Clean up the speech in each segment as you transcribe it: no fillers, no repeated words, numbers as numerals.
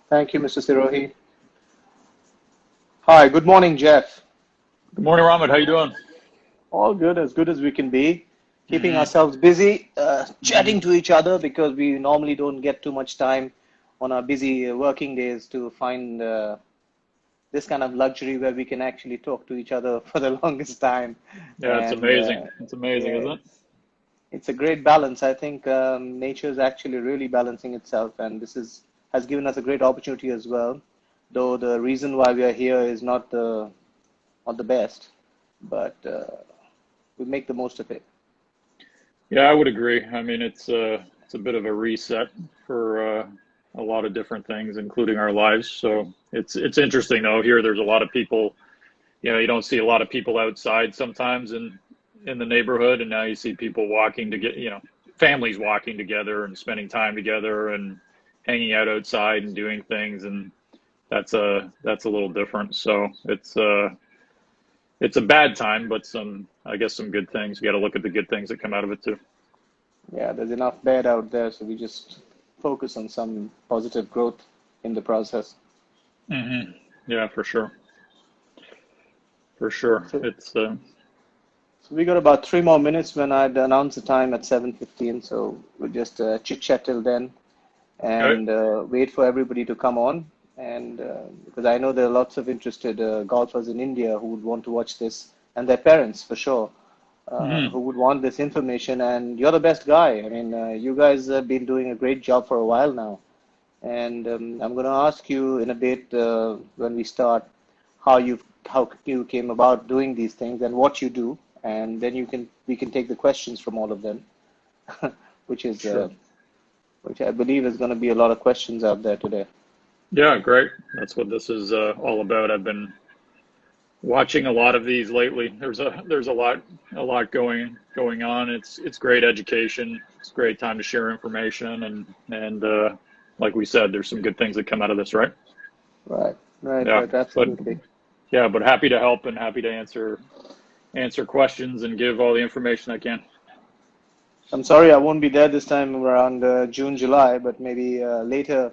Thank you, Mr. Sirohi. Hi, good morning, Jeff. Good morning, Ramit. How you doing? All good as we can be. Keeping hmm ourselves busy, hmm chatting to each other because we normally don't get too much time on our busy working days to find this kind of luxury where we can actually talk to each other for the longest time. Yeah, it's And amazing. It's amazing, yeah, isn't it? it's a great balance. I think nature is actually really balancing itself, and this is has given us a great opportunity as well. Though the reason why we are here is not the best, but we make the most of it. Yeah, I would agree. I mean, it's a bit of a reset for a lot of different things, including our lives. So it's interesting though. Here, there's a lot of people. You don't see a lot of people outside sometimes in the neighborhood, and now you see people walking to get families walking together and spending time together and hanging out outside and doing things, and that's a little different. So it's a bad time, but I guess some good things. We got to look at the good things that come out of it too. Yeah, there's enough bad out there, so we just focus on some positive growth in the process. Yeah, for sure, for sure. So, It's so we got about 3 more minutes when I'd announce the time at 7:15. So we'll just chit chat till then okay. and wait for everybody to come on. And because I know there are lots of interested golfers in India who would want to watch this, and their parents for sure, who hmm would want this information. And you're the best guy. I mean, you guys have been doing a great job for a while now. And I'm going to ask you in a bit when we start how you came about doing these things and what you do, and then we can take the questions from all of them, which is Sure. which I believe is going to be a lot of questions out there today. Yeah, great. That's what this is all about. I've been watching a lot of these lately. There's a lot going on. It's great education. It's a great time to share information and like we said, there's some good things that come out of this, right? Right, right, Yeah. right, But absolutely. yeah, but happy to help and happy to answer questions and give all the information I can. I'm sorry I won't be there this time around June, July, but maybe later.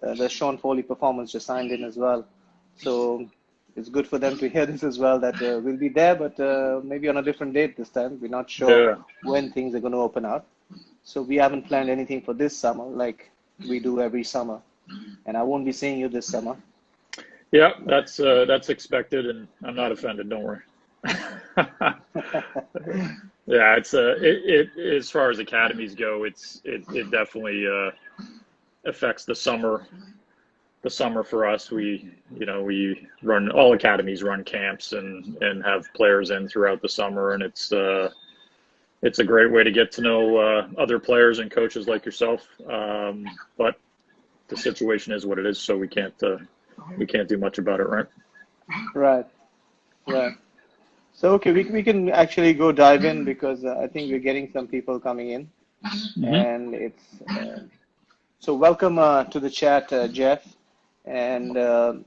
The Sean Foley performance just signed in as well. So it's good for them to hear this as well that we'll be there, but maybe on a different date this time. We're not sure Yeah. when things are going to open up. So we haven't planned anything for this summer like we do every summer. And I won't be seeing you this summer. Yeah, that's expected and I'm not offended, don't worry. Yeah, it as far as academies go, it definitely affects the summer for us. We run all academies run camps and have players in throughout the summer, and it's a great way to get to know other players and coaches like yourself. But the situation is what it is, so we can't do much about it, right? Right, right. So, okay, we can actually go dive in because I think we're getting some people coming in. hmm And so welcome to the chat, Jeff. And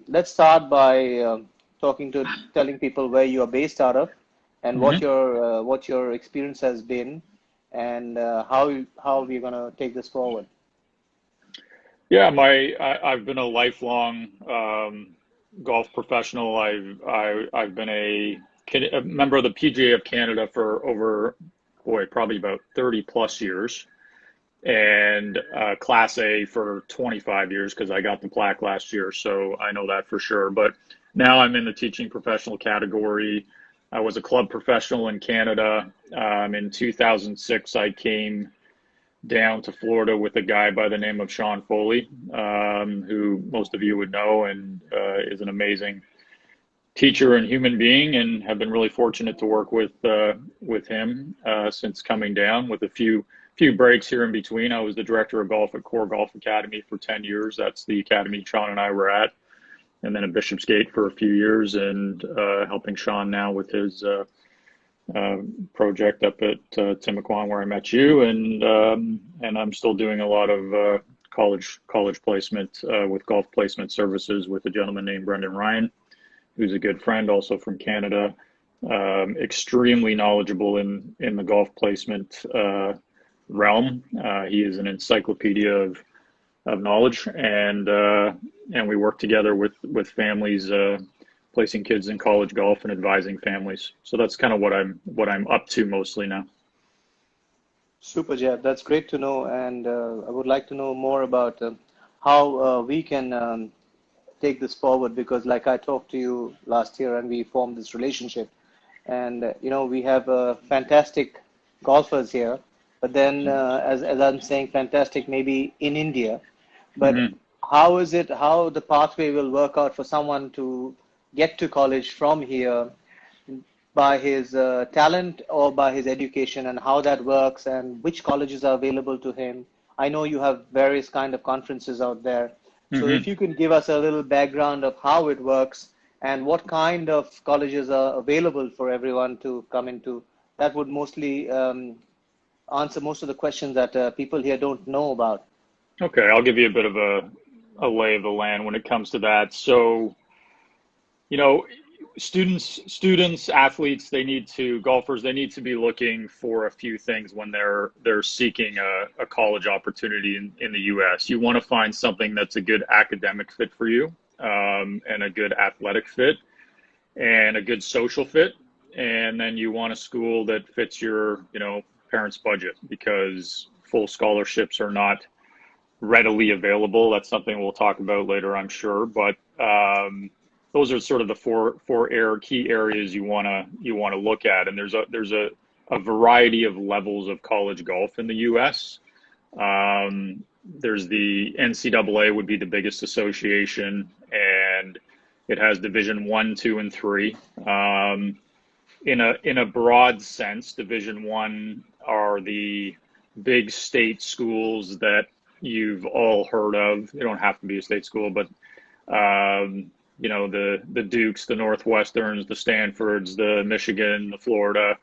let's start by telling people where you are based out of, and hmm what your experience has been, and how we're gonna take this forward. Yeah, I've been a lifelong golf professional. I've been a member of the PGA of Canada for over, boy, probably about 30 plus years, and Class A for 25 years because I got the plaque last year, so I know that for sure. But now I'm in the teaching professional category. I was a club professional in Canada. In 2006, I came down to Florida with a guy by the name of Sean Foley, who most of you would know and is an amazing teacher and human being, and have been really fortunate to work with him since coming down. With a few breaks here in between, I was the director of golf at Core Golf Academy for 10 years. That's the academy Sean and I were at, and then at Bishopsgate for a few years, and helping Sean now with his project up at Timaquan where I met you, and I'm still doing a lot of college placement with golf placement services with a gentleman named Brendan Ryan, who's a good friend also from Canada. Extremely knowledgeable in the golf placement realm. He is an encyclopedia of knowledge, and we work together with families, placing kids in college golf and advising families. So that's kind of what I'm up to mostly now. Super, Jeff. That's great to know, and I would like to know more about how we can take this forward because, like I talked to you last year, and we formed this relationship, and we have fantastic golfers here, but then as I'm saying, fantastic maybe in India, but Mm-hmm. how the pathway will work out for someone to get to college from here by his talent or by his education and how that works and which colleges are available to him. I know you have various kind of conferences out there. So if Mm-hmm. you can give us a little background of how it works and what kind of colleges are available for everyone to come into, that would mostly answer most of the questions that people here don't know about. Okay, I'll give you a bit of a lay of the land when it comes to that. So, you know, students, athletes, golfers, they need to be looking for a few things when they're seeking a college opportunity in the US. You want to find something that's a good academic fit for you, and a good athletic fit and a good social fit. And then you want a school that fits your, parents' budget because full scholarships are not readily available. That's something we'll talk about later, I'm sure. But those are sort of the four key areas you wanna look at. And there's a variety of levels of college golf in the U.S. There's the NCAA would be the biggest association, and it has Division One, Two, and Three. In a broad sense, Division One are the big state schools that you've all heard of. They don't have to be a state school, but the Dukes, the Northwesterns, the Stanfords, the Michigan, the Florida,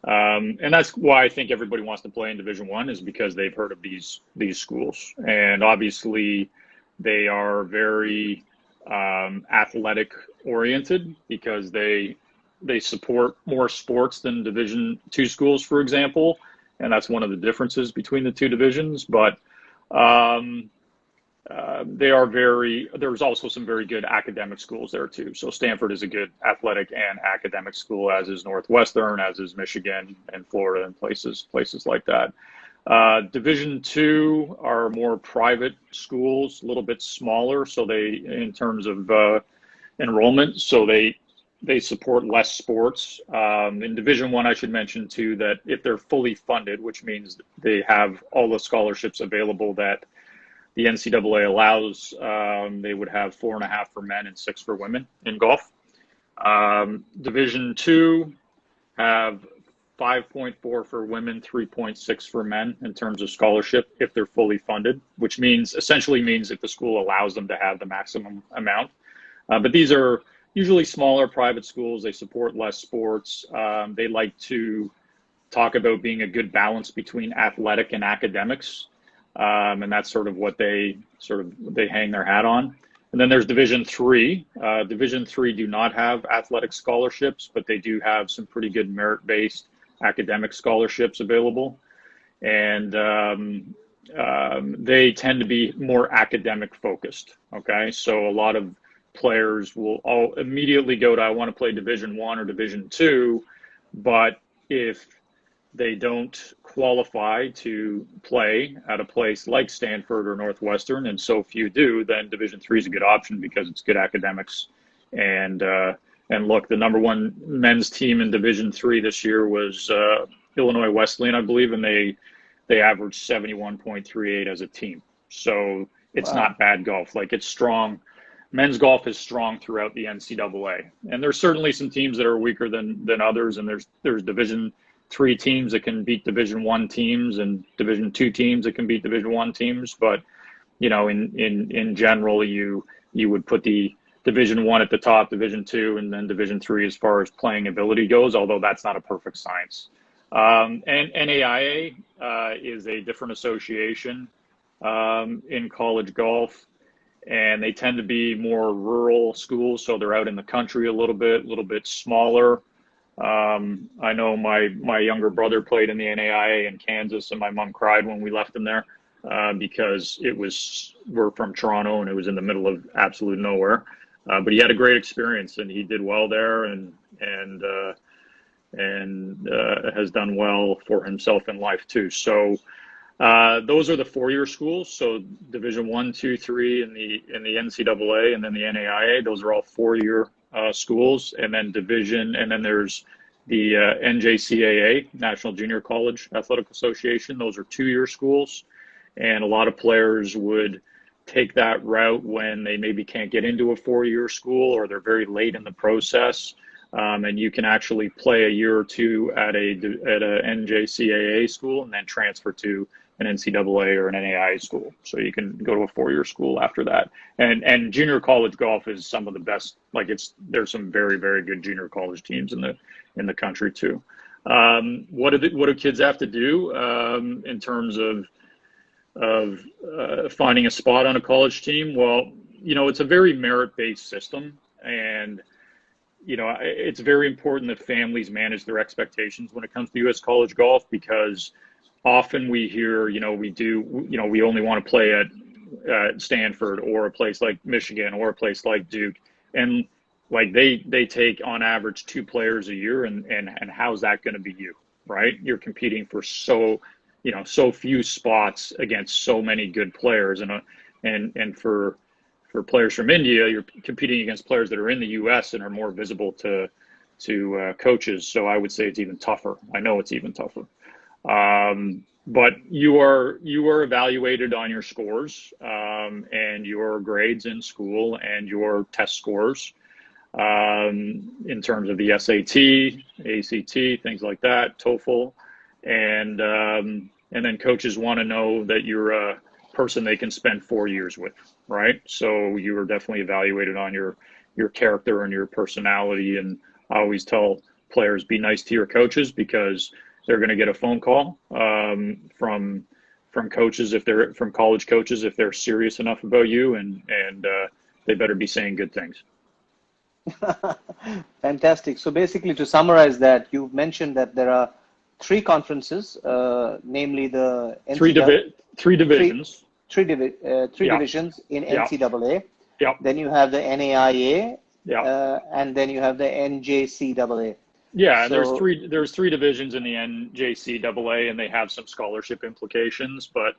and that's why I think everybody wants to play in Division One is because they've heard of these schools, and obviously they are very athletic oriented because they support more sports than Division Two schools, for example, and that's one of the differences between the two divisions. But there's also some very good academic schools there too. So Stanford is a good athletic and academic school, as is Northwestern, as is Michigan and Florida and places like that. Division two are more private schools, a little bit smaller. So in terms of enrollment, so they support less sports. In Division One, I should mention too that if they're fully funded, which means they have all the scholarships available that the NCAA allows, they would have 4.5 for men and 6 for women in golf. Division Two have 5.4 for women, 3.6 for men in terms of scholarship if they're fully funded, which essentially means if the school allows them to have the maximum amount. But these are usually smaller private schools. They support less sports. They like to talk about being a good balance between athletic and academics. And that's sort of what they hang their hat on. And then there's Division Three. Division Three do not have athletic scholarships, but they do have some pretty good merit-based academic scholarships available. And they tend to be more academic focused. Okay, so a lot of players will all immediately go to, I want to play Division One or Division Two, but if they don't qualify to play at a place like Stanford or Northwestern, and so few do, then Division Three is a good option because it's good academics. And look, the number one men's team in Division Three this year was Illinois Wesleyan, I believe, and they averaged 71.38 as a team. So it's Wow. not bad golf. Like, it's strong. Men's golf is strong throughout the NCAA, and there's certainly some teams that are weaker than others, and there's Division Three teams that can beat Division One teams, and Division Two teams that can beat Division One teams. But in general, you would put the Division One at the top, Division Two, and then Division Three as far as playing ability goes. Although that's not a perfect science. And NAIA is a different association in college golf, and they tend to be more rural schools, so they're out in the country a little bit smaller. I know my younger brother played in the NAIA in Kansas, and my mom cried when we left him there. because we're from Toronto and it was in the middle of absolute nowhere. But he had a great experience and he did well there and has done well for himself in life too. So those are the 4-year schools. So Division 1, 2, 3 in the NCAA and then the NAIA. Those are all 4-year schools, and then there's the NJCAA, National Junior College Athletic Association. Those are 2-year schools, and a lot of players would take that route when they maybe can't get into a 4-year school or they're very late in the process. And you can actually play a year or two at a NJCAA school and then transfer to an NCAA or an NAIA school. So you can go to a 4-year school after that. And junior college golf is some of the best. There's some very, very good junior college teams in the country too. What do kids have to do in terms of finding a spot on a college team? Well, it's a very merit-based system, and it's very important that families manage their expectations when it comes to U.S. college golf, because often we hear, we only want to play at Stanford or a place like Michigan or a place like Duke. And they take on average 2 players a year. And how's that going to be you, right? You're competing for so few spots against so many good players. And for players from India, you're competing against players that are in the U.S. and are more visible to coaches. So I would say it's even tougher. I know it's even tougher. But you are evaluated on your scores and your grades in school and your test scores in terms of the SAT, ACT, things like that, TOEFL, and then coaches want to know that you're a person they can spend 4 years with, right? So you are definitely evaluated on your character and your personality. And I always tell players, be nice to your coaches, because they're going to get a phone call from coaches from college coaches if they're serious enough about you, and they better be saying good things. Fantastic. So basically, to summarize that, you mentioned that there are 3 conferences, namely the NCAA, three divisions. Three divisions in NCAA. Yeah. Then you have the NAIA. Yeah. And then you have the NJCAA. Yeah, so, there's three divisions in the NJCAA, and they have some scholarship implications, but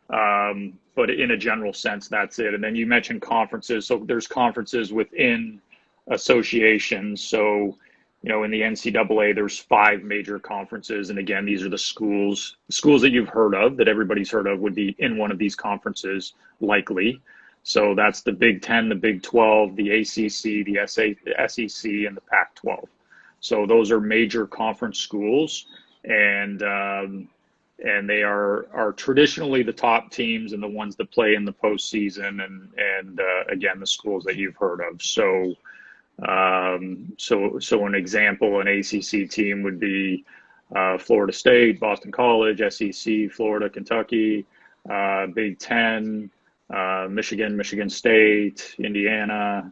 in a general sense, that's it. And then you mentioned conferences. So there's conferences within associations. So, in the NCAA, there's 5 major conferences. And again, these are the schools that you've heard of, that everybody's heard of, would be in one of these conferences likely. So that's the Big 10, the Big 12, the ACC, the SEC, and the Pac-12. So those are major conference schools, and they are traditionally the top teams and the ones that play in the postseason, and again, the schools that you've heard of. So an example, an ACC team would be Florida State, Boston College, SEC, Florida, Kentucky, Big 10, Michigan State, Indiana.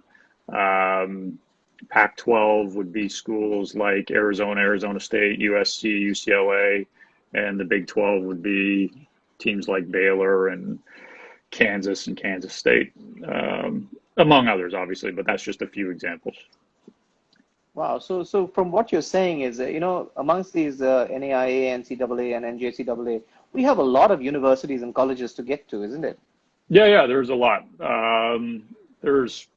Pac-12 would be schools like Arizona State, USC, UCLA, and the Big 12 would be teams like Baylor and Kansas State, among others, obviously, but that's just a few examples. Wow. So from what you're saying is, amongst these NAIA, NCAA, and NJCAA, we have a lot of universities and colleges to get to, isn't it? Yeah, there's a lot. There's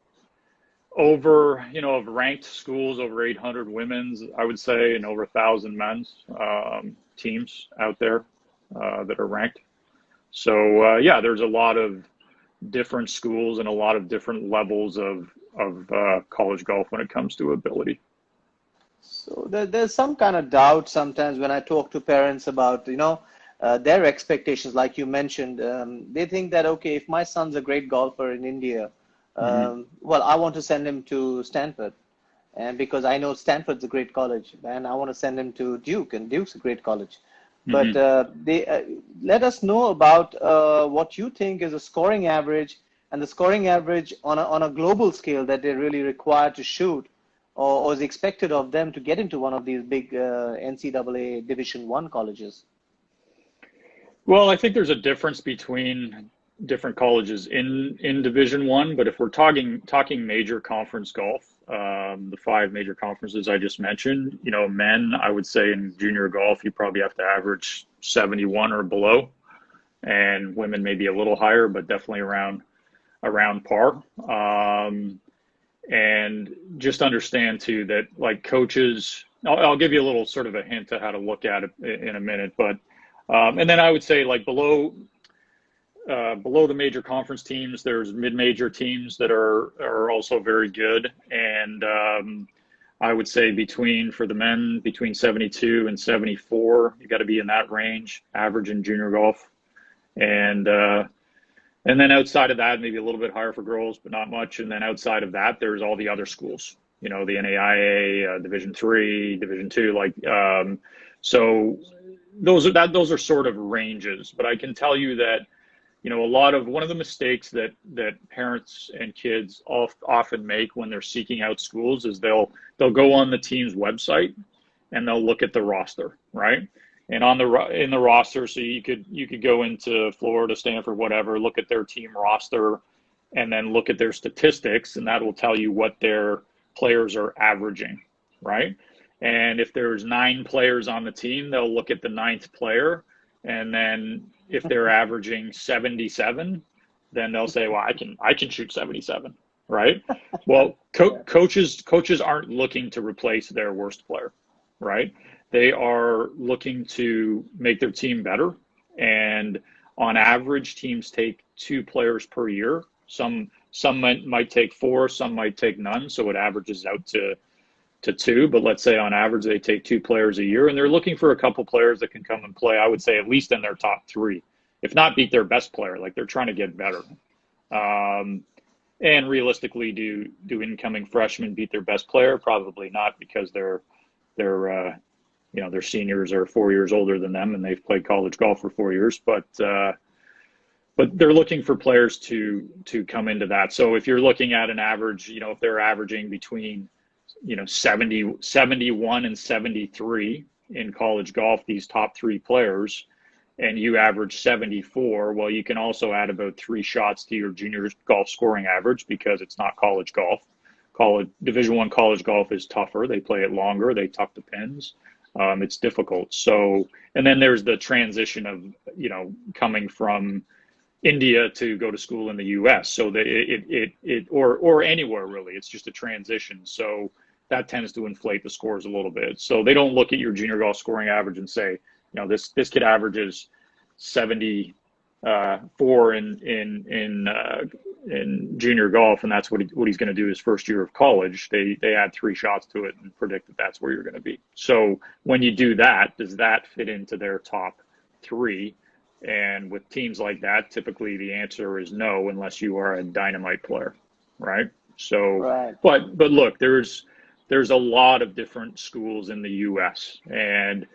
over, of ranked schools, over 800 women's, I would say, and over 1,000 men's teams out there that are ranked. So, there's a lot of different schools and a lot of different levels of college golf when it comes to ability. So there's some kind of doubt sometimes when I talk to parents about, their expectations, like you mentioned. They think that, okay, if my son's a great golfer in India, well, I want to send him to Stanford, and because I know Stanford's a great college, and I want to send him to Duke, and Duke's a great college. But let us know about what you think is a scoring average, and the scoring average on a global scale that they're really required to shoot, or is expected of them to get into one of these big NCAA Division I colleges. Well, I think there's a difference between different colleges in Division One, but if we're talking major conference golf, the five major conferences I just mentioned, men, I would say in junior golf, you probably have to average 71 or below, and women maybe a little higher, but definitely around par. And just understand too that like coaches, I'll give you a little sort of a hint to how to look at it in a minute, but and then I would say like below the major conference teams, there's mid-major teams that are also very good, and I would say for the men between 72 and 74, you got to be in that range, average in junior golf, and then outside of that, maybe a little bit higher for girls, but not much. And then outside of that, there's all the other schools, the NAIA, Division III, Division II, so those are sort of ranges. But I can tell you that, one of the mistakes that parents and kids often make when they're seeking out schools is they'll go on the team's website and they'll look at the roster, right? And in the roster, so you could go into Florida, Stanford, whatever, look at their team roster, and then look at their statistics, and that will tell you what their players are averaging, right? And if there's 9 players on the team, they'll look at the 9th player, and then if they're averaging 77, then they'll say, well, I can shoot 77, right? Well, coaches aren't looking to replace their worst player, right? They are looking to make their team better. And on average, teams take 2 players per year. Some might take 4, some might take none. So it averages out to 2. But let's say on average, they take 2 players a year. And they're looking for a couple players that can come and play, I would say, at least in their top 3, if not beat their best player. Like they're trying to get better. And realistically, do incoming freshmen beat their best player? Probably not, because they're their seniors are 4 years older than them and they've played college golf for 4 years, but they're looking for players to come into that. So if you're looking at an average, if they're averaging between 71 and 73 in college golf, these top 3 players, and you average 74, well, you can also add about 3 shots to your junior golf scoring average, because it's not college golf. Division I college golf is tougher. They play it longer. They tuck the pins. It's difficult. So, and then there's the transition of, coming from India to go to school in the US. So or anywhere really, it's just a transition. So that tends to inflate the scores a little bit. So they don't look at your junior golf scoring average and say, this kid averages 74 in junior golf, and that's what he's going to do his first year of college. They add 3 shots to it and predict that that's where you're going to be. So when you do that, does that fit into their top 3? And with teams like that, typically the answer is no, unless you are a dynamite player, right? So, Right. but look, there's a lot of different schools in the U.S. and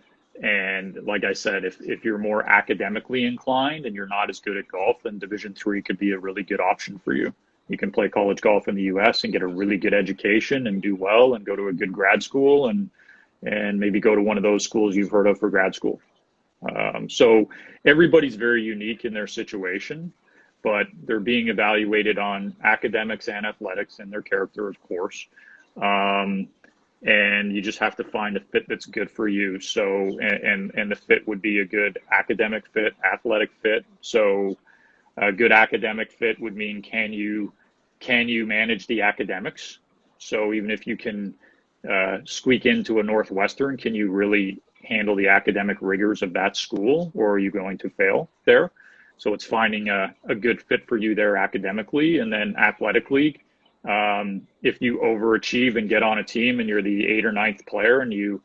like I said, if you're more academically inclined and you're not as good at golf, then Division III could be a really good option for you. You can play college golf in the U.S. and get a really good education and do well and go to a good grad school and maybe go to one of those schools you've heard of for grad school. So everybody's very unique in their situation, but they're being evaluated on academics and athletics and their character, of course. And you just have to find a fit that's good for you. So, and the fit would be a good academic fit, athletic fit. So a good academic fit would mean, can you manage the academics? So even if you can squeak into a Northwestern, can you really handle the academic rigors of that school, or are you going to fail there? So it's finding a good fit for you there academically, and then athletically. If you overachieve and get on a team and you're the 8th or 9th player and you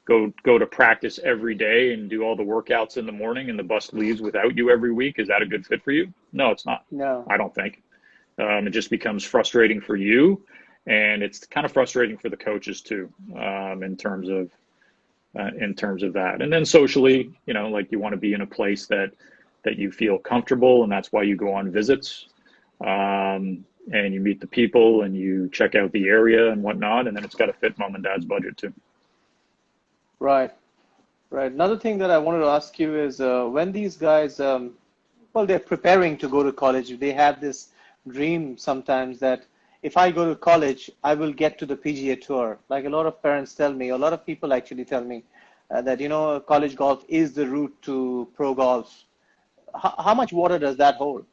go to practice every day and do all the workouts in the morning and the bus leaves without you every week, is that a good fit for you? No, it's not. No. I don't think. It just becomes frustrating for you, and it's kind of frustrating for the coaches too, in terms of that. And then socially, like you want to be in a place that you feel comfortable, and that's why you go on visits. And you meet the people and you check out the area and whatnot, and then it's got to fit mom and dad's budget too. Right. Right. Another thing that I wanted to ask you is when these guys, well, they're preparing to go to college, they have this dream sometimes that if I go to college, I will get to the PGA Tour. Like a lot of parents tell me, a lot of people actually tell me that, college golf is the route to pro golf. How much water does that hold?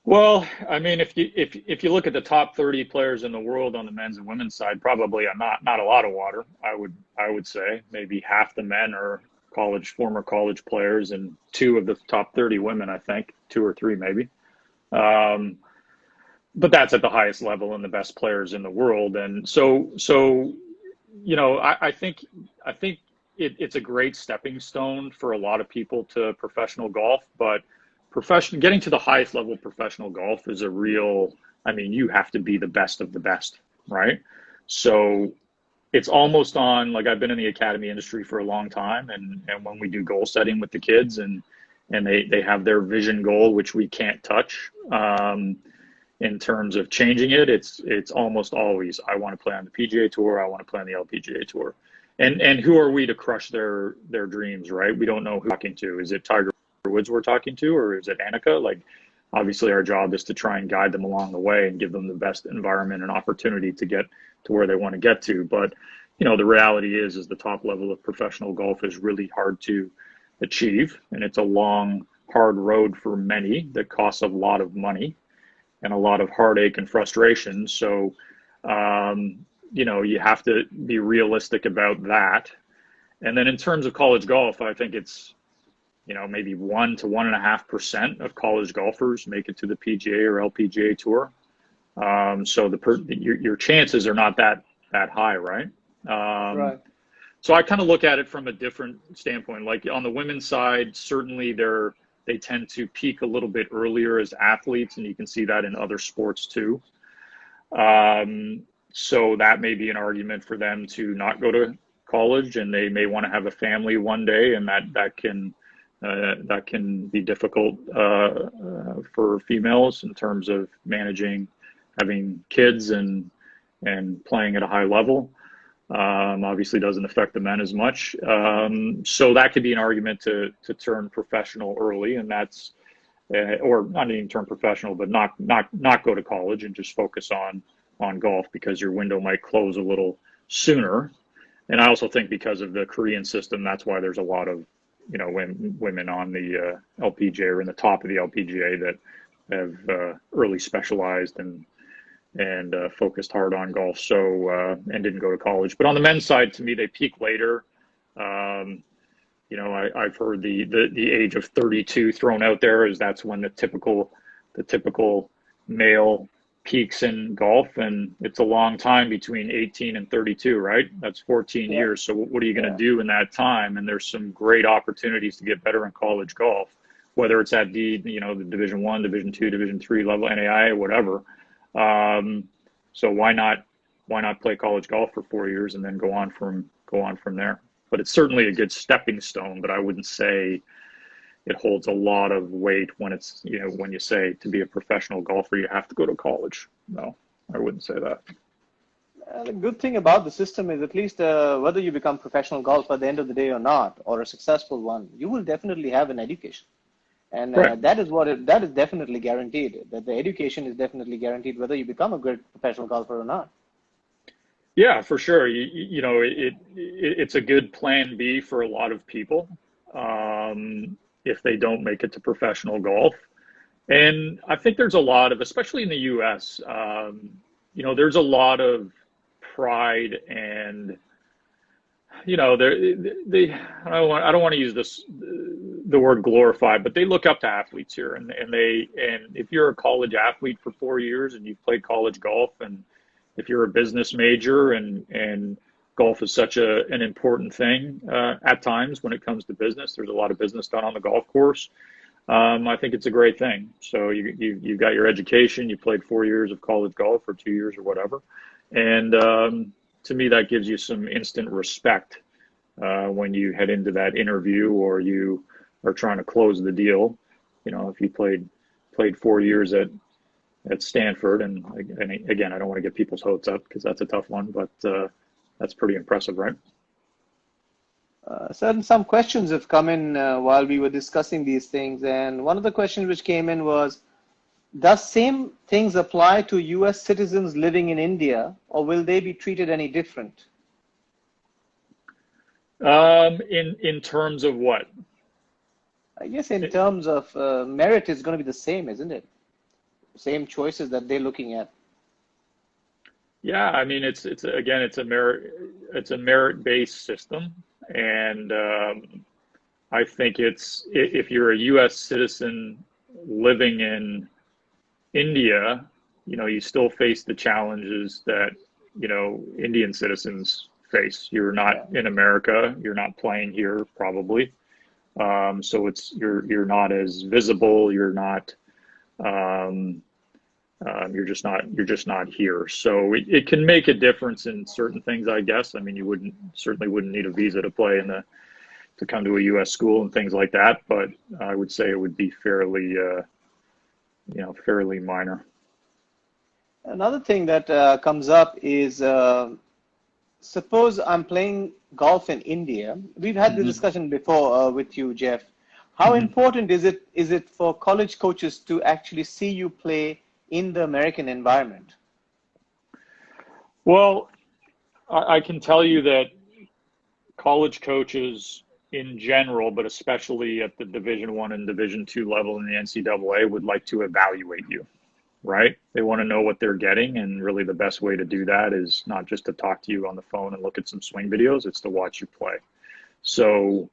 Well, I mean, if you look at the top 30 players in the world on the men's and women's side, probably not a lot of water. I would say maybe half the men are former college players, and two of the top 30 women, I think, two or three maybe. Um, but that's at the highest level and the best players in the world, and so I think it's a great stepping stone for a lot of people to professional golf, but getting to the highest level of professional golf is a real, I mean, you have to be the best of the best, right? So it's almost on, like, I've been in the academy industry for a long time, and when we do goal setting with the kids, and they have their vision goal, which we can't touch, in terms of changing it, it's almost always, I want to play on the PGA Tour, I want to play on the LPGA Tour. And who are we to crush their dreams, right? We don't know who we're talking to. Is it Tiger Woods we're talking to, or is it Ncaa? Like, obviously our job is to try and guide them along the way and give them the best environment and opportunity to get to where they want to get to. But the reality is the top level of professional golf is really hard to achieve, and it's a long, hard road for many that costs a lot of money and a lot of heartache and frustration. So, you have to be realistic about that. And then in terms of college golf, I think it's, maybe 1 to 1.5% of college golfers make it to the PGA or LPGA Tour. So your chances are not that high, right? Right. So I kind of look at it from a different standpoint. Like on the women's side, certainly they tend to peak a little bit earlier as athletes, and you can see that in other sports too. So that may be an argument for them to not go to college, and they may want to have a family one day, and that can be difficult for females in terms of managing having kids and playing at a high level. Obviously doesn't affect the men as much. So that could be an argument to turn professional early, and that's or not even turn professional, but not go to college and just focus on golf, because your window might close a little sooner. And I also think because of the Korean system, that's why there's a lot of women on the LPGA or in the top of the LPGA that have early specialized and focused hard on golf, so and didn't go to college. But on the men's side, to me, they peak later. I've heard the age of 32 thrown out there, as that's when the typical male peaks in golf, and it's a long time between 18 and 32, right? That's 14 Yeah. years. So what are you going to Yeah. do in that time? And there's some great opportunities to get better in college golf, whether it's at the Division 1, Division 2, Division 3 level, NAIA, or whatever. So why not play college golf for 4 years and then go on from there? But it's certainly a good stepping stone, but I wouldn't say it holds a lot of weight when it's, when you say to be a professional golfer, you have to go to college. No, I wouldn't say that. The good thing about the system is, at least whether you become professional golfer at the end of the day or not, or a successful one, you will definitely have an education. And Right. that is definitely guaranteed. That the education is definitely guaranteed, whether you become a good professional golfer or not. Yeah, for sure. It's a good plan B for a lot of people, if they don't make it to professional golf. And I think there's a lot of, especially in the U.S., there's a lot of pride and, I don't want to use the word glorified, but they look up to athletes here, and if you're a college athlete for 4 years and you've played college golf, and if you're a business major and golf is such an important thing at times when it comes to business, there's a lot of business done on the golf course. I think it's a great thing. So you got your education, you played 4 years of college golf or 2 years or whatever, and to me that gives you some instant respect when you head into that interview or you are trying to close the deal. If you played 4 years at Stanford, and again, I don't want to get people's hopes up because that's a tough one, but that's pretty impressive, right? Some questions have come in while we were discussing these things, and one of the questions which came in was, does same things apply to US citizens living in India, or will they be treated any different? In terms of what? I guess in terms of merit, it's going to be the same, isn't it? Same choices that they're looking at. Yeah, I mean it's again it's a merit-based system, and I think it's if you're a U.S. citizen living in India, you know, you still face the challenges that, you know, Indian citizens face. You're not in America, you're not playing here probably. So it's you're not as visible, you're just not here. So it can make a difference in certain things, I guess. I mean, you certainly wouldn't need a visa to play to come to a US school and things like that, but I would say it would be fairly fairly minor. Another thing that comes up is suppose I'm playing golf in India. We've had the discussion before with you, Jeff. How important is it for college coaches to actually see you play in the American environment? Well, I can tell you that college coaches in general, but especially at the Division I and Division II level in the NCAA, would like to evaluate you, right? They want to know what they're getting, and really the best way to do that is not just to talk to you on the phone and look at some swing videos, it's to watch you play. So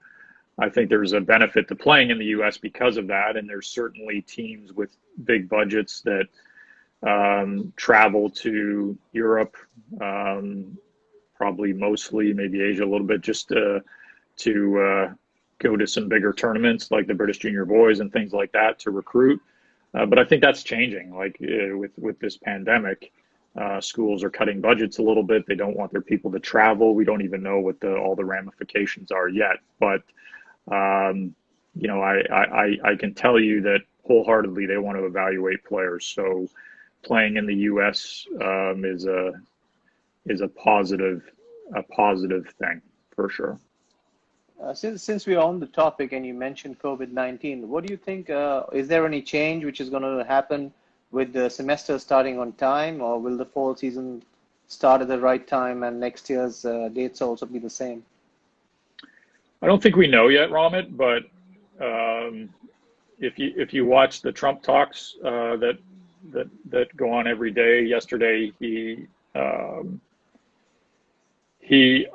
I think there's a benefit to playing in the US because of that, and there's certainly teams with big budgets that travel to Europe, probably mostly, maybe Asia a little bit, just to go to some bigger tournaments like the British Junior Boys and things like that to recruit. But I think that's changing. Like with this pandemic, schools are cutting budgets a little bit. They don't want their people to travel. We don't even know what all the ramifications are yet. But you know, I can tell you that wholeheartedly they want to evaluate players. So playing in the U.S. Is a positive thing for sure. Since we are on the topic and you mentioned COVID-19, what do you think? Is there any change which is going to happen with the semester starting on time, or will the fall season start at the right time and next year's dates also be the same? I don't think we know yet, Ramit, but if you watch the Trump talks that go on every day, yesterday he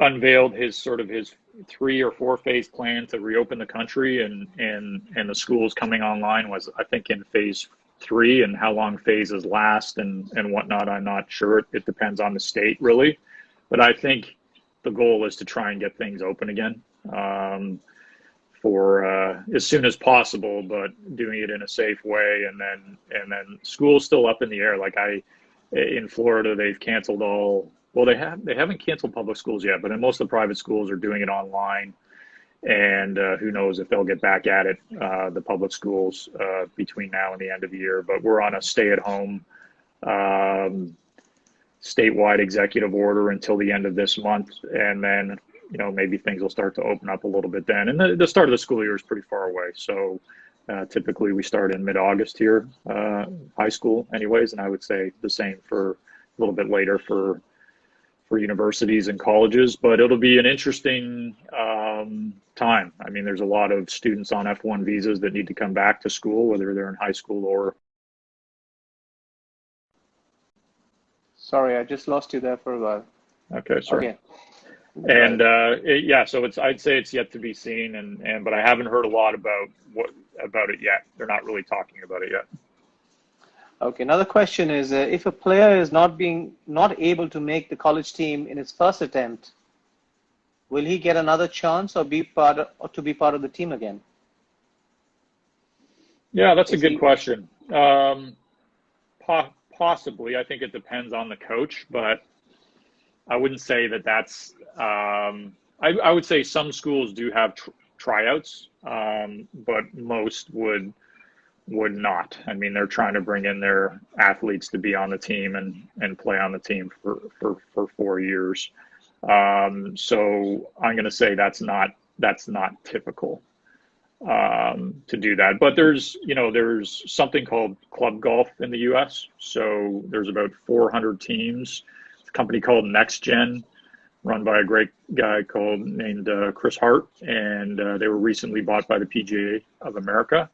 unveiled his 3 or 4 phase plan to reopen the country, and the schools coming online was, I think, in phase 3, and how long phases last and whatnot, I'm not sure. It depends on the state, really. But I think the goal is to try and get things open again for as soon as possible, but doing it in a safe way. And then school's still up in the air. Like in Florida, they've canceled they haven't canceled public schools yet, but in most of the private schools are doing it online. And who knows if they'll get back at it, the public schools, between now and the end of the year. But we're on a stay-at-home statewide executive order until the end of this month, and then, you know, maybe things will start to open up a little bit then. And the start of the school year is pretty far away, so typically we start in mid-August here, high school anyways, and I would say the same for a little bit later for universities and colleges. But it'll be an interesting time. I mean, there's a lot of students on F1 visas that need to come back to school, whether they're in high school or... Sorry, I just lost you there for a while. Okay, sorry. Okay. And yeah, so I'd say it's yet to be seen, but I haven't heard a lot about it yet. They're not really talking about it yet. Okay, another question is, if a player is not able to make the college team in his first attempt, will he get another chance or be part of the team again? Yeah, that's a good question. Possibly. I think it depends on the coach, but I wouldn't say that's. I would say some schools do have tryouts, but most would not. I mean, they're trying to bring in their athletes to be on the team and play on the team for 4 years. So I'm going to say that's not that's not typical to do that. But there's something called club golf in the U.S. So there's about 400 teams. It's a company called Ncaa, run by a great guy named Chris Hart, and they were recently bought by the PGA of America.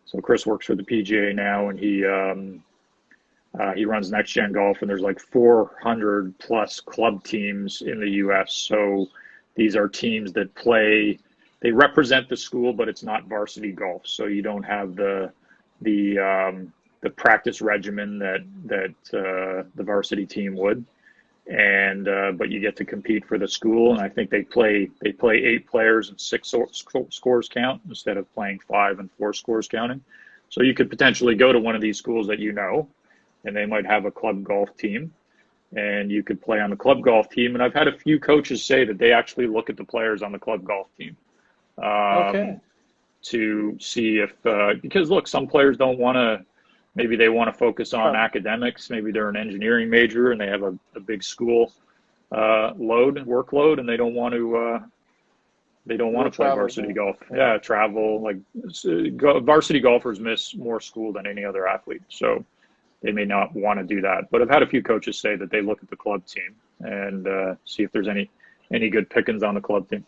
So Chris works for the PGA now, and he runs Next Gen Golf, and there's like 400 plus club teams in the U.S. So these are teams that play. They represent the school, but it's not varsity golf. So you don't have the practice regimen that the varsity team would, and but you get to compete for the school. And I think they play 8 players and 6 scores count instead of playing 5 and 4 scores counting. So you could potentially go to one of these schools that and they might have a club golf team, and you could play on the club golf team. And I've had a few coaches say that they actually look at the players on the club golf team to see if, because look, some players don't want to, maybe they want to focus on academics. Maybe they're an engineering major and they have a big school workload, and they don't want to play varsity golf. Yeah, travel. Like varsity golfers miss more school than any other athlete. So they may not want to do that. But I've had a few coaches say that they look at the club team and see if there's any good pickings on the club team.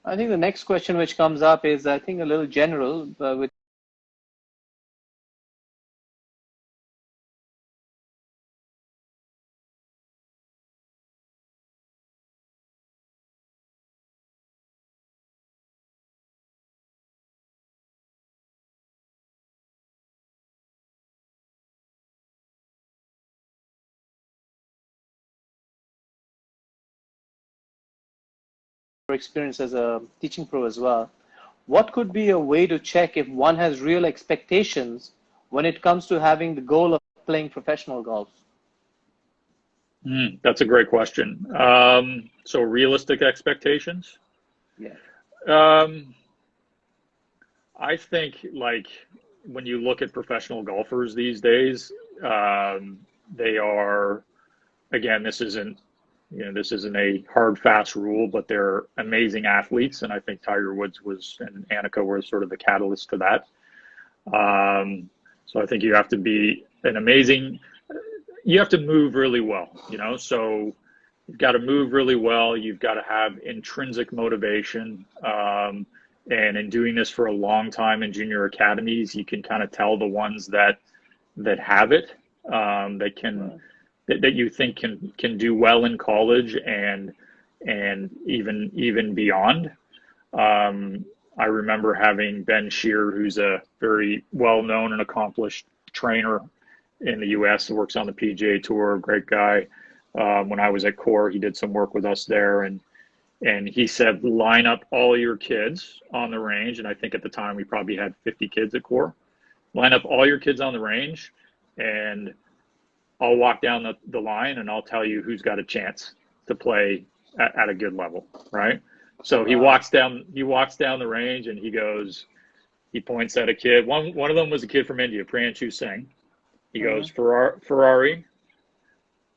I think the next question which comes up is, I think, a little general, with your experience as a teaching pro as well. What could be a way to check if one has real expectations when it comes to having the goal of playing professional golf? That's a great question. So realistic expectations? Yeah. I think, like, when you look at professional golfers these days, they are, again, this isn't a hard, fast rule, but they're amazing athletes. And I think Tiger Woods and Ncaa were sort of the catalyst to that. So I think you have to be you have to move really well, so you've got to move really well. You've got to have intrinsic motivation. And in doing this for a long time in junior academies, you can kind of tell the ones that have it, that you think can do well in college and even beyond. I remember having Ben Shear, who's a very well-known and accomplished trainer in the U.S. who works on the PGA Tour, great guy. When I was at Core, he did some work with us there, and he said, line up all your kids on the range. And I think at the time we probably had 50 kids at Core. Line up all your kids on the range, and I'll walk down the line and I'll tell you who's got a chance to play at a good level, right? So he walks down the range and he points at a kid. One of them was a kid from India, Priyanshu Singh. He goes, Ferrari.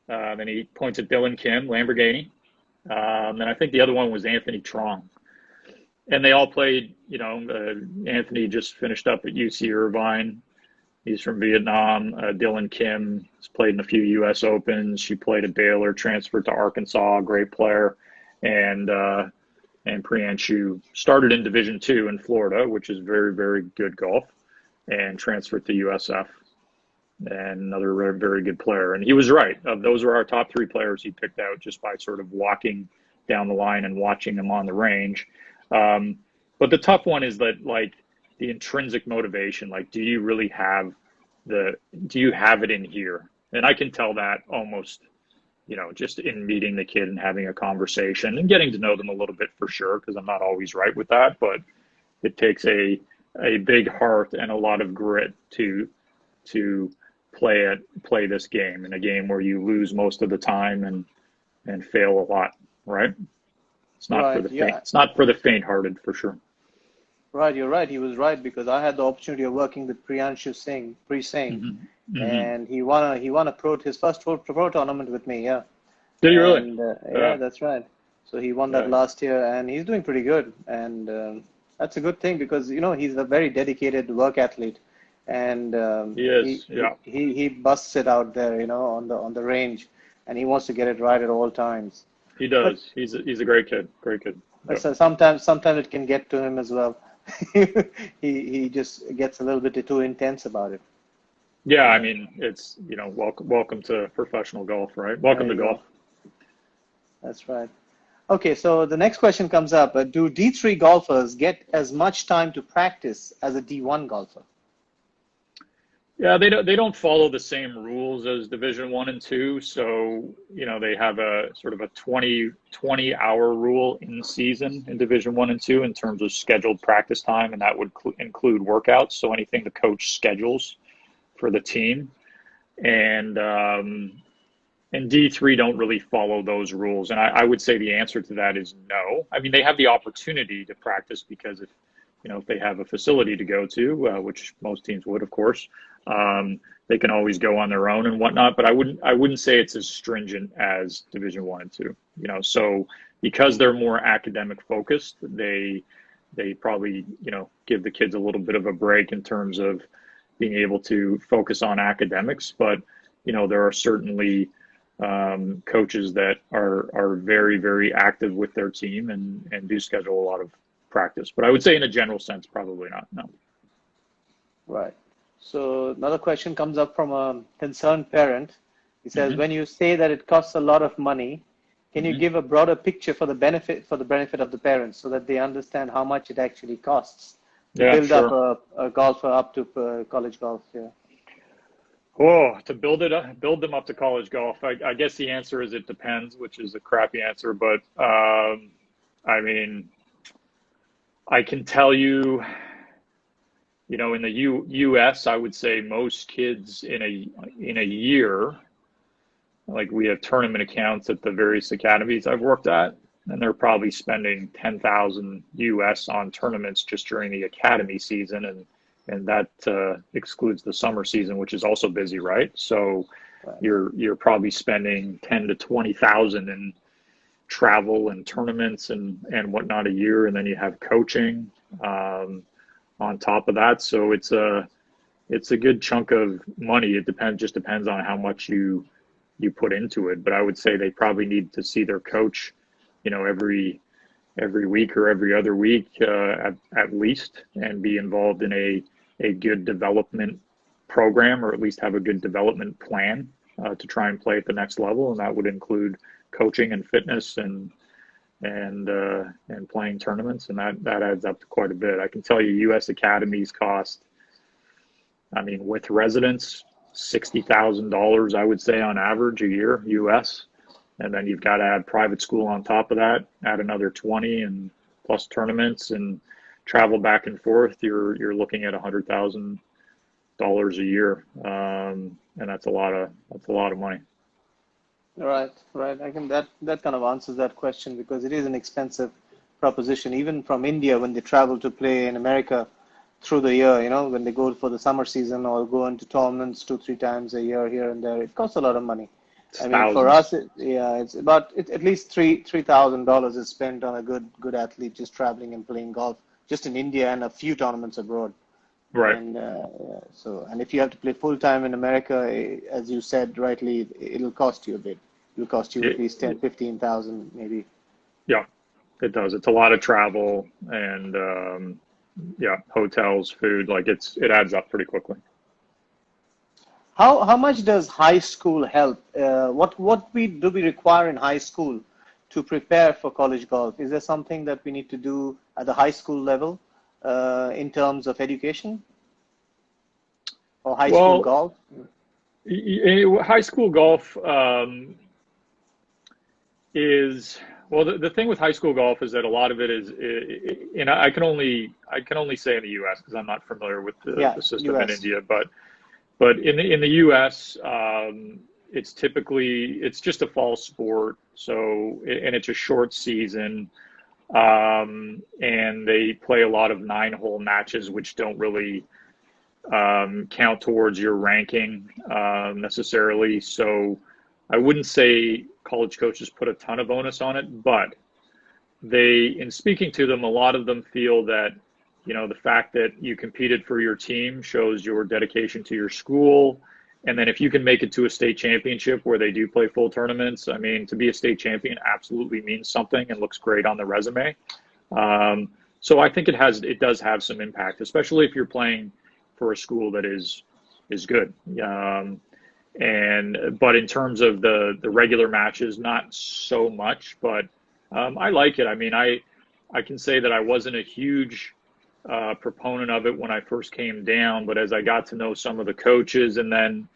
Then he points at Dylan Kim, Lamborghini. Then I think the other one was Anthony Trong. And they all played, Anthony just finished up at UC Irvine. He's from Vietnam. Dylan Kim has played in a few U.S. Opens. She played at Baylor, transferred to Arkansas, great player. And Priyanshu started in Division II in Florida, which is very, very good golf, and transferred to USF. And another very, very good player. And he was right. Those are our top 3 players he picked out just by sort of walking down the line and watching them on the range. But the tough one is that, like, the intrinsic motivation, like, do you really have it in here? And I can tell that almost, just in meeting the kid and having a conversation and getting to know them a little bit, for sure, because I'm not always right with that, but it takes a big heart and a lot of grit to play this game, in a game where you lose most of the time and fail a lot, right? It's not for the faint. It's not for the faint-hearted, for sure. Right, you're right. He was right, because I had the opportunity of working with Priyanshu Singh, and he won his first pro tournament with me. Yeah. Did you really? Yeah, that's right. So he won that Yeah, last year, and he's doing pretty good. And that's a good thing because he's a very dedicated work athlete, and he is. Yeah, he busts it out there, on the range, and he wants to get it right at all times. he But does. He's a great kid. Great kid. Yep. so sometimes it can get to him as well. He just gets a little bit too intense about it. Yeah, I Yeah, mean, it's, welcome to professional golf, right? there Welcome to you go. golf. That's right. Okay, so the next question comes up. Do D3 golfers get as much time to practice as a D1 golfer? Yeah, they don't follow the same rules as Division One and Two. So, they have a sort of a 20 hour rule in season in Division One and Two in terms of scheduled practice time, and that would include workouts. So anything the coach schedules for the team. And D3 don't really follow those rules. And I would say the answer to that is no. I mean, they have the opportunity to practice because if they have a facility to go to, which most teams would, of course, they can always go on their own and whatnot. But I wouldn't say it's as stringent as Division One and Two. So because they're more academic focused, they probably give the kids a little bit of a break in terms of being able to focus on academics. But there are certainly coaches that are very, very active with their team and do schedule a lot of practice. But I would say in a general sense, probably not. No. Right. So another question comes up from a concerned parent. He says, Hmm. when you say that it costs a lot of money, can you Hmm. give a broader picture for the benefit of the parents so that they understand how much it actually costs to Yeah, build up sure. a golfer up to college golf? Yeah. Oh, to build them up to college golf. I guess the answer is it depends, which is a crappy answer. But I mean, I can tell you, in the U.S., I would say most kids in a year, like we have tournament accounts at the various academies I've worked at, and they're probably spending 10,000 US on tournaments just during the academy season, and that excludes the summer season, which is also busy, right? So Right. you're probably spending 10 to 20,000 in travel and tournaments and whatnot a year, and then you have coaching on top of that. So it's a good chunk of money. It just depends on how much you put into it. But I would say they probably need to see their coach, every week or every other week at least, and be involved in a good development program, or at least have a good development plan to try and play at the next level. And that would include coaching and fitness and playing tournaments, and that adds up to quite a bit. I can tell you, U.S. academies cost, I mean, with residents, $60,000, I would say, on average a year, U.S. And then you've got to add private school on top of that, add another 20, and plus tournaments and travel back and forth. You're looking at $100,000 a year, and that's a lot of money. Right, right. I can that kind of answers that question because it is an expensive proposition. Even from India, when they travel to play in America through the year, when they go for the summer season or go into tournaments 2, 3 times a year here and there, it costs a lot of money. It's I mean, for us, thousands. it's about at least $3,000 is spent on a good athlete just traveling and playing golf just in India and a few tournaments abroad. Right. And and if you have to play full time in America, as you said rightly, it'll cost you a bit. It'll cost you at least 10, 15,000 maybe. Yeah, it does. It's a lot of travel and yeah, hotels, food. Like it adds up pretty quickly. How much does high school help? What do we require in high school to prepare for college golf? Is there something that we need to do at the high school level in terms of education or high school Well, golf? high school golf is, well, the thing with high school golf is that a lot of it is, and I can only say in the U.S. because I'm not familiar with Yeah, the system in U.S. India, but in the U.S. It's just a fall sport, so, and it's a short season, and they play a lot of 9-hole matches, which don't really count towards your ranking necessarily. So I wouldn't say college coaches put a ton of onus on it, but in speaking to them, a lot of them feel that, you know, the fact that you competed for your team shows your dedication to your school. And then if you can make it to a state championship where they do play full tournaments, I mean, to be a state champion absolutely means something and looks great on the resume. So I think it does have some impact, especially if you're playing for a school that is good. But in terms of the regular matches, not so much, but I like it. I mean, I can say that I wasn't a huge proponent of it when I first came down, but as I got to know some of the coaches and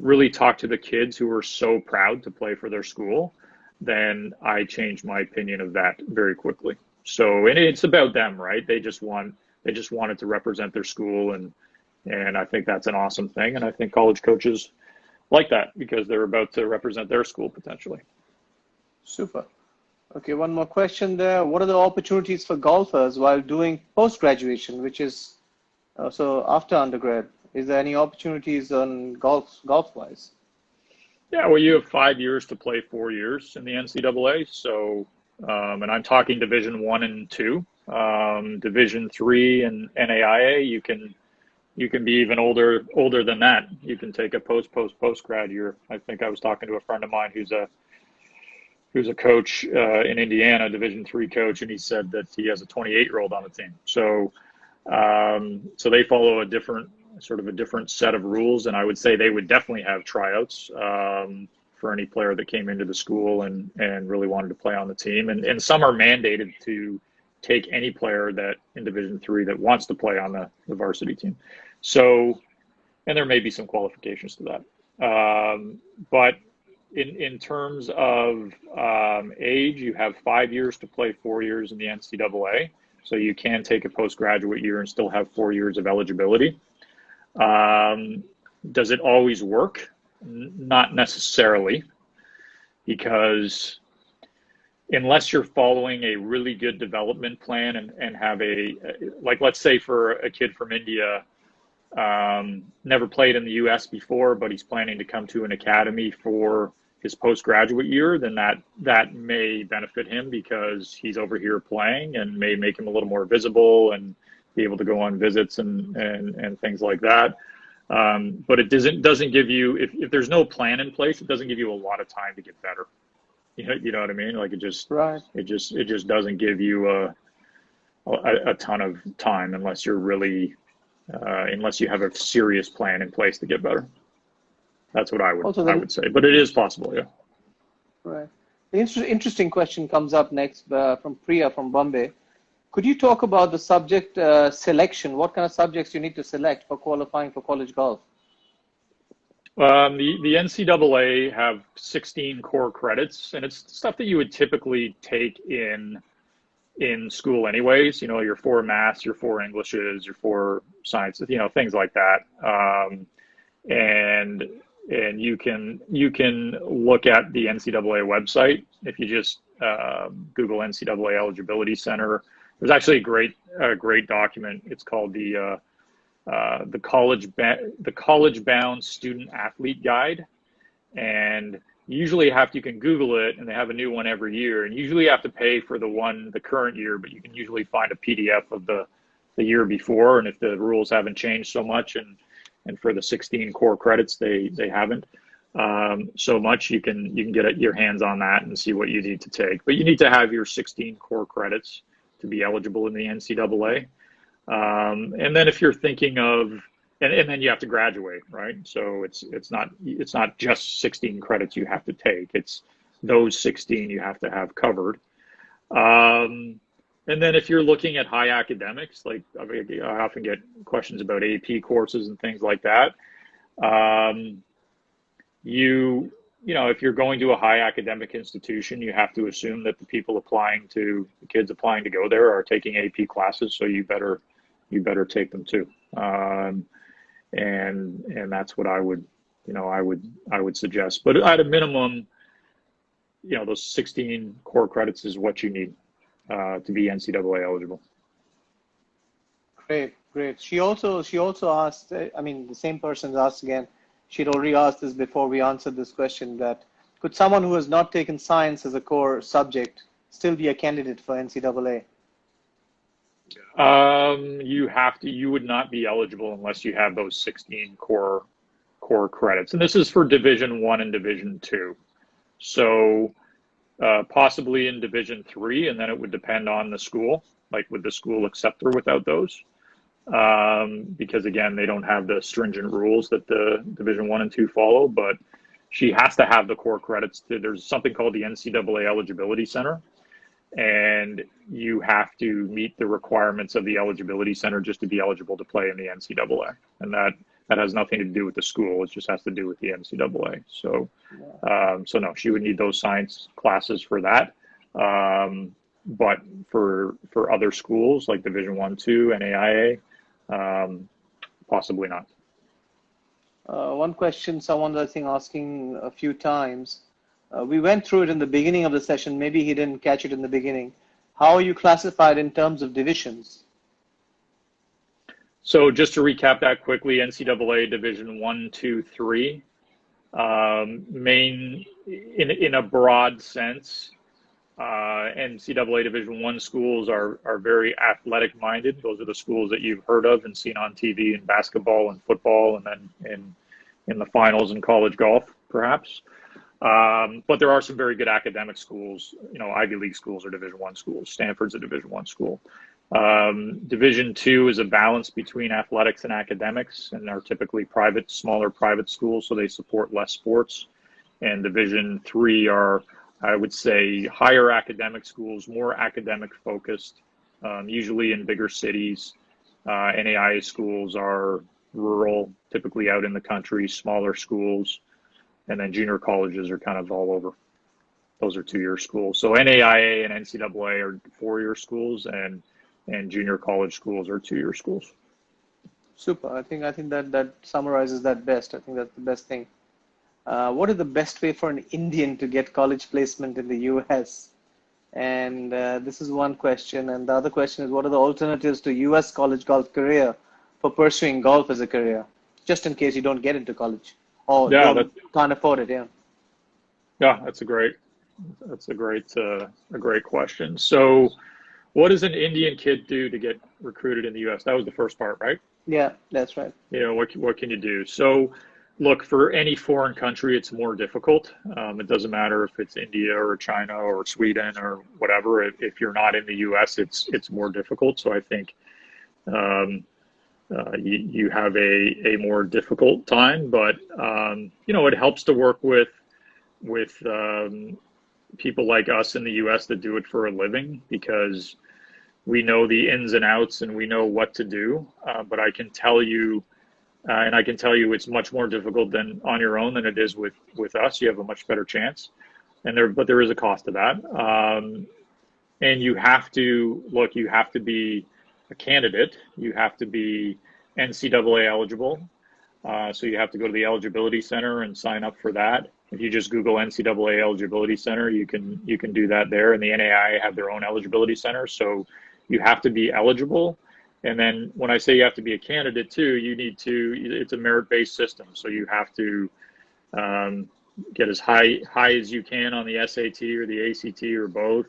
really talk to the kids who were so proud to play for their school, then I changed my opinion of that very quickly. So, and it's about them, right? They just wanted to represent their school, and I think that's an awesome thing. And I think college coaches like that because they're about to represent their school potentially. Super. Okay, one more question there. What are the opportunities for golfers while doing post-graduation, which is so after undergrad? Is there any opportunities on golf-wise? Yeah, well, you have 5 years to play 4 years in the NCAA. So, and I'm talking Division I and II. Division III and NAIA, you can be even older than that. You can take a post-grad year. I think I was talking to a friend of mine who's a coach in Indiana, Division III coach, and he said that he has a 28-year-old on the team. So, so they follow a different set of rules, and I would say they would definitely have tryouts for any player that came into the school and really wanted to play on the team. And some are mandated to take any player that in Division III that wants to play on the varsity team. So, and there may be some qualifications to that. But in terms of age, you have 5 years to play 4 years in the NCAA. So you can take a postgraduate year and still have 4 years of eligibility. Does it always work? Not necessarily, because unless you're following a really good development plan and have like, let's say for a kid from India, never played in the US before, but he's planning to come to an academy for his postgraduate year, then that may benefit him because he's over here playing and may make him a little more visible and be able to go on visits and things like that. But it doesn't give you, if there's no plan in place, it doesn't give you a lot of time to get better. You know what I mean? Like it just doesn't give you a ton of time unless you're really unless you have a serious plan in place to get better. That's what I would say, but it is possible, yeah. Right. The interesting question comes up next from Priya from Bombay. Could you talk about the subject selection? What kind of subjects you need to select for qualifying for college golf? The NCAA have 16 core credits, and it's stuff that you would typically take in school anyways. You know, your 4 maths, your 4 Englishes, your 4 sciences, you know, things like that. And you can look at the NCAA website. If you just Google NCAA Eligibility Center, there's actually a great document. It's called the College Bound Student Athlete Guide, and you can Google it, and they have a new one every year. And usually you have to pay for the current year, but you can usually find a PDF of the year before. And if the rules haven't changed so much, and for the 16 core credits, they haven't so much, you can get your hands on that and see what you need to take. But you need to have your 16 core credits to be eligible in the NCAA. And then if you're thinking of, and then you have to graduate, right? So it's not just 16 credits you have to take. It's those 16 you have to have covered. And then if you're looking at high academics, like I often get questions about AP courses and things like that. You know, if you're going to a high academic institution, you have to assume that the kids applying to go there are taking AP classes. So you better take them too. And that's what I would suggest. But at a minimum, you know, those 16 core credits is what you need to be NCAA eligible. Great. She also asked, I mean, the same person asked again, she'd already asked this before we answered this question, that could someone who has not taken science as a core subject still be a candidate for NCAA? You would not be eligible unless you have those 16 core credits. And this is for Division 1 and Division 2. So possibly in Division 3, and then it would depend on the school, like would the school accept her without those? Because again, they don't have the stringent rules that the Division 1 and 2 follow, but she has to have the core credits. There's something called the NCAA Eligibility Center, and you have to meet the requirements of the Eligibility Center just to be eligible to play in the NCAA. And that has nothing to do with the school. It just has to do with the NCAA. So, so no, she would need those science classes for that. But for other schools like Division 1, 2, NAIA, possibly not. One question someone I think asking a few times. We went through it in the beginning of the session. Maybe he didn't catch it in the beginning. How are you classified in terms of divisions? So just to recap that quickly, NCAA Division 1, 2, 3. In a broad sense, NCAA Division 1 schools are very athletic minded. Those are the schools that you've heard of and seen on TV in basketball and football, and then in the finals in college golf, perhaps. But there are some very good academic schools, Ivy League schools or Division 1 schools. Stanford's a Division 1 school. Division 2 is a balance between athletics and academics, and are typically smaller private schools, so they support less sports. And Division 3 are, I would say, higher academic schools, more academic focused, usually in bigger cities. NAIA schools are rural, typically out in the country, smaller schools. And then junior colleges are kind of all over. Those are 2-year schools. So NAIA and NCAA are 4-year schools, and junior college schools are 2-year schools. Super. I think that summarizes that best. I think that's the best thing. What is the best way for an Indian to get college placement in the US? And this is one question. And the other question is, what are the alternatives to US college golf career for pursuing golf as a career, just in case you don't get into college or can't afford it? Yeah, that's a great question. So what does an Indian kid do to get recruited in the US? That was the first part, right? Yeah, that's right. What can you do? So look, for any foreign country, it's more difficult. It doesn't matter if it's India or China or Sweden or whatever. If you're not in the US, it's more difficult. So I think you have a more difficult time, but it helps to work with people like us in the US that do it for a living, because we know the ins and outs and we know what to do. But I can tell you, it's much more difficult than on your own than it is with us. You have a much better chance, but there is a cost to that. And you have to be a candidate. You have to be NCAA eligible. So you have to go to the Eligibility Center and sign up for that. If you just Google NCAA Eligibility Center, you can do that there. And the NAIA have their own Eligibility Center. So you have to be eligible. And then when I say you have to be a candidate too, it's a merit-based system. So you have to get as high as you can on the SAT or the ACT or both.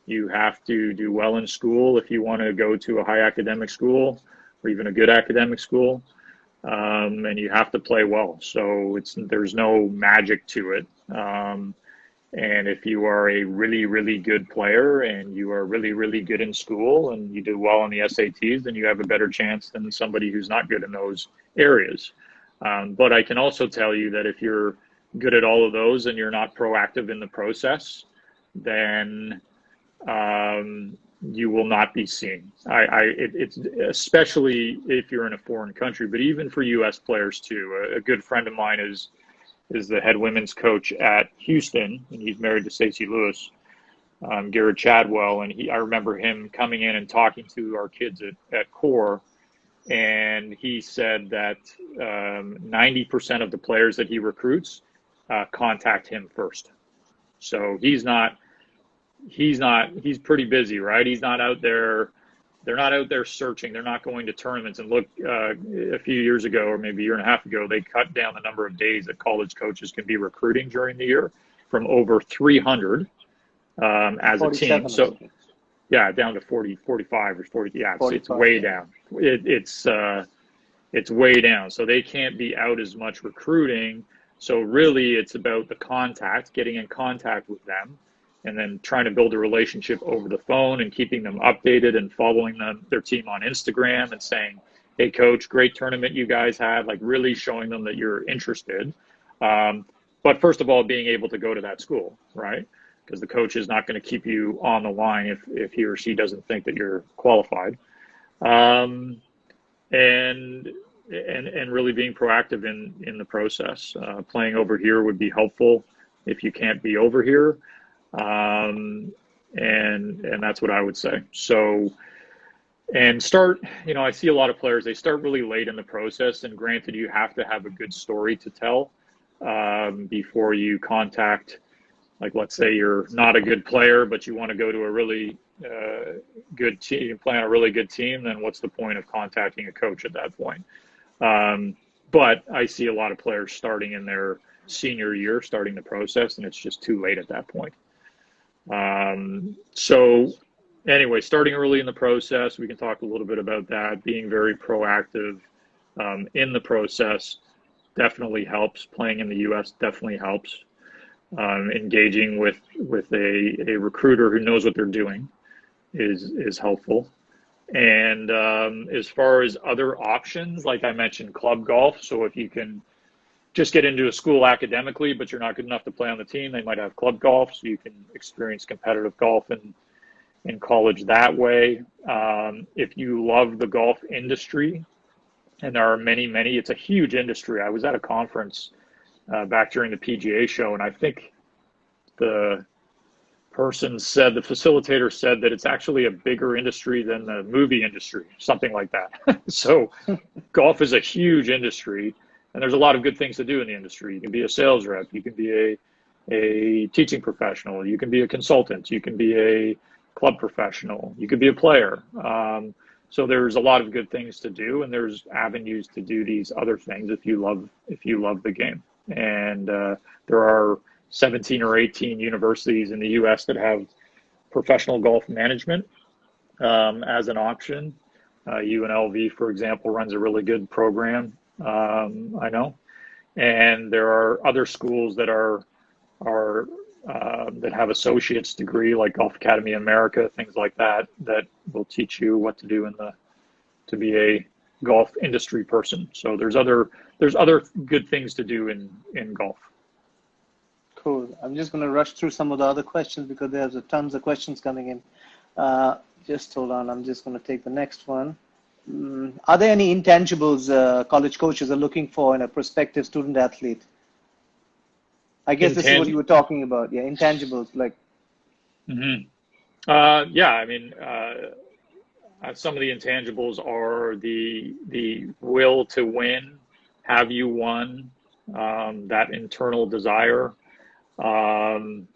You have to do well in school if you want to go to a high academic school or even a good academic school. And you have to play well. So there's no magic to it. And if you are a really, really good player and you are really, really good in school and you do well on the SATs, then you have a better chance than somebody who's not good in those areas. But I can also tell you that if you're good at all of those and you're not proactive in the process, then you will not be seen. It's especially if you're in a foreign country, but even for U.S. players too. A good friend of mine is the head women's coach at Houston, and he's married to Stacey Lewis, Garrett Chadwell, and I remember him coming in and talking to our kids at Core, and he said that 90% of the players that he recruits contact him first. So he's pretty busy, right? He's not out there. They're not out there searching. They're not going to tournaments. And look, a few years ago, or maybe a year and a half ago, they cut down the number of days that college coaches can be recruiting during the year from over 300 as a team. 47 or So something. yeah, down to 40, 45 or 40. Yeah, it's 45, way yeah. down. It's way down. So they can't be out as much recruiting. So really, it's about the contact, getting in contact with them, and then trying to build a relationship over the phone and keeping them updated and following their team on Instagram and saying, "Hey, coach, great tournament you guys had." Like really showing them that you're interested. But first of all, being able to go to that school, right? Because the coach is not going to keep you on the line if he or she doesn't think that you're qualified. Um, and and really being proactive in the process. Playing over here would be helpful if you can't be over here, and that's what I would say. So and start. I see a lot of players. They start really late in the process, and granted, you have to have a good story to tell before you contact. Like, let's say you're not a good player, but you want to go to a really good team, play on a really good team, then what's the point of contacting a coach at that point? But I see a lot of players starting in their senior year, starting the process, and it's just too late at that point. So anyway, starting early in the process, we can talk a little bit about that. Being very proactive in the process definitely helps. Playing in the U.S. definitely helps. Engaging with a recruiter who knows what they're doing is helpful. And as far as other options, like I mentioned, club golf. So if you can just get into a school academically, but you're not good enough to play on the team, they might have club golf, so you can experience competitive golf in college that way. If you love the golf industry, and there are many, it's a huge industry. I was at a conference back during the PGA show, and I think the facilitator said that it's actually a bigger industry than the movie industry, something like that. So golf is a huge industry, and there's a lot of good things to do in the industry. You can be a sales rep, you can be a teaching professional, you can be a consultant, you can be a club professional, you could be a player. So there's a lot of good things to do, and there's avenues to do these other things if you love the game. And there are 17 or 18 universities in the U.S. that have professional golf management as an option. UNLV, for example, runs a really good program. I know, and there are other schools that that have associate's degree, like Golf Academy America, things like that, that will teach you what to do to be a golf industry person. So there's other good things to do in golf. Cool. I'm just going to rush through some of the other questions because there's tons of questions coming in. Just hold on. I'm just going to take the next one. Are there any intangibles college coaches are looking for in a prospective student athlete? I guess this is what you were talking about. Yeah, intangibles, like. Mm-hmm. Yeah, I mean, some of the intangibles are the will to win. Have you won? That internal desire, the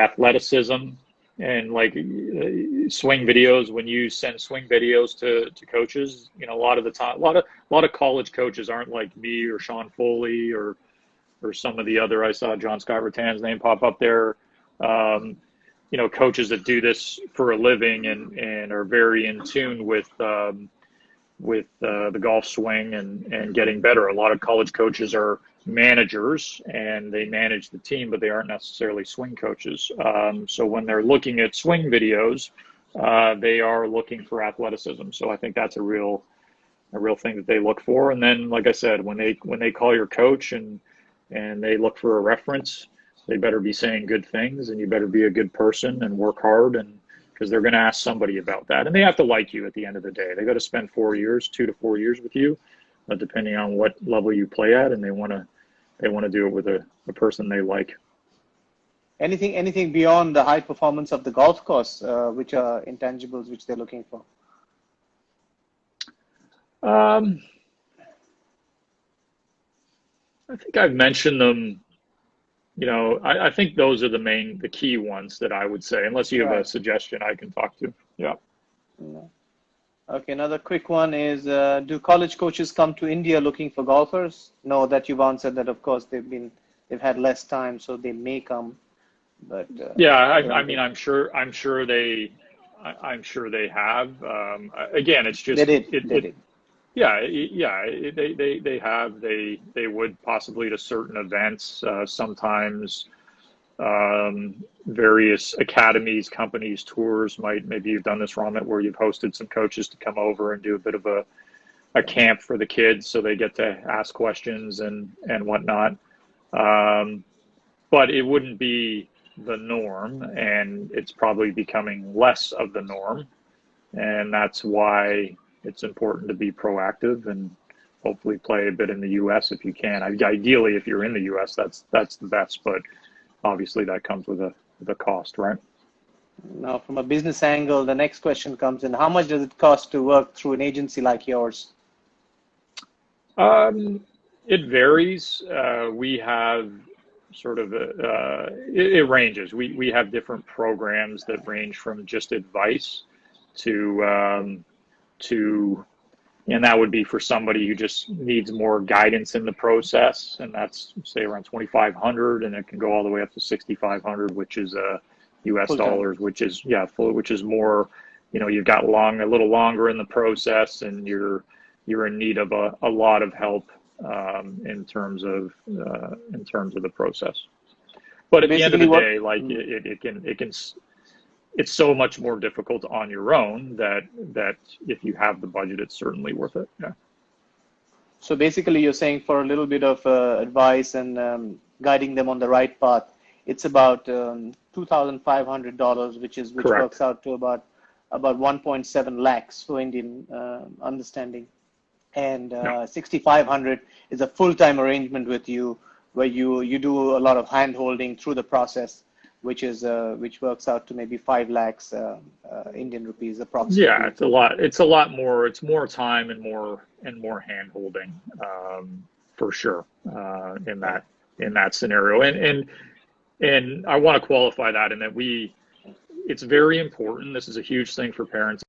athleticism, and like swing videos. When you send swing videos to coaches, a lot of the time, a lot of college coaches aren't like me or Sean Foley or some of the other. I saw John Scott Rattan's name pop up there. Coaches that do this for a living and are very in tune with the golf swing and getting better. A lot of college coaches are managers and they manage the team, but they aren't necessarily swing coaches. So when they're looking at swing videos, they are looking for athleticism. So I think that's a real thing that they look for. And then, like I said, when they call your coach and they look for a reference, they better be saying good things, and you better be a good person and work hard, and because they're going to ask somebody about that, and they have to like you at the end of the day. They got to spend 2 to 4 years with you, depending on what level you play at, and they want to do it with a person they like. Anything beyond the high performance of the golf course, which are intangibles which they're looking for? I think I've mentioned them. I think those are the key ones that I would say, unless you have a suggestion I can talk to. Yeah. Okay, another quick one is, do college coaches come to India looking for golfers? No, that you've answered that, of course, they've had less time, so they may come. But Yeah, I I don't mean, think I'm sure they have. Again, it's they just did. it, They it did. yeah, they have they would possibly to certain events. Sometimes various academies, companies, tours might, maybe you've done this, Ramit, where you've hosted some coaches to come over and do a bit of a camp for the kids so they get to ask questions and whatnot. Um, but it wouldn't be the norm, and it's probably becoming less of the norm. And that's why it's important to be proactive and hopefully play a bit in the U.S. if you can. Ideally, if you're in the U.S., that's the best. But obviously, that comes with a cost, right? Now, from a business angle, the next question comes in: how much does it cost to work through an agency like yours? It varies. We have sort of it ranges. We have different programs that range from just advice to and that would be for somebody who just needs more guidance in the process, and that's say around 2,500, and it can go all the way up to 6,500, which is U.S. Full time. dollars, which is which is more. You've got a little longer in the process, and you're in need of a lot of help in terms of the process. But So at the end of basically, the what? day, like it can it's so much more difficult on your own that if you have the budget, it's certainly worth it. Yeah. So basically, you're saying for a little bit of advice and guiding them on the right path, it's about $2,500, which Correct. works out to about 1.7 lakhs for Indian understanding, and Yeah. 6,500 is a full-time arrangement with you, where you do a lot of hand-holding through the process, which works out to maybe 5 lakhs Indian rupees Yeah, approximately. it's a lot more. It's more time and more hand holding, for sure, Right. in that scenario. And I want to qualify that in that it's very important. This is a huge thing for parents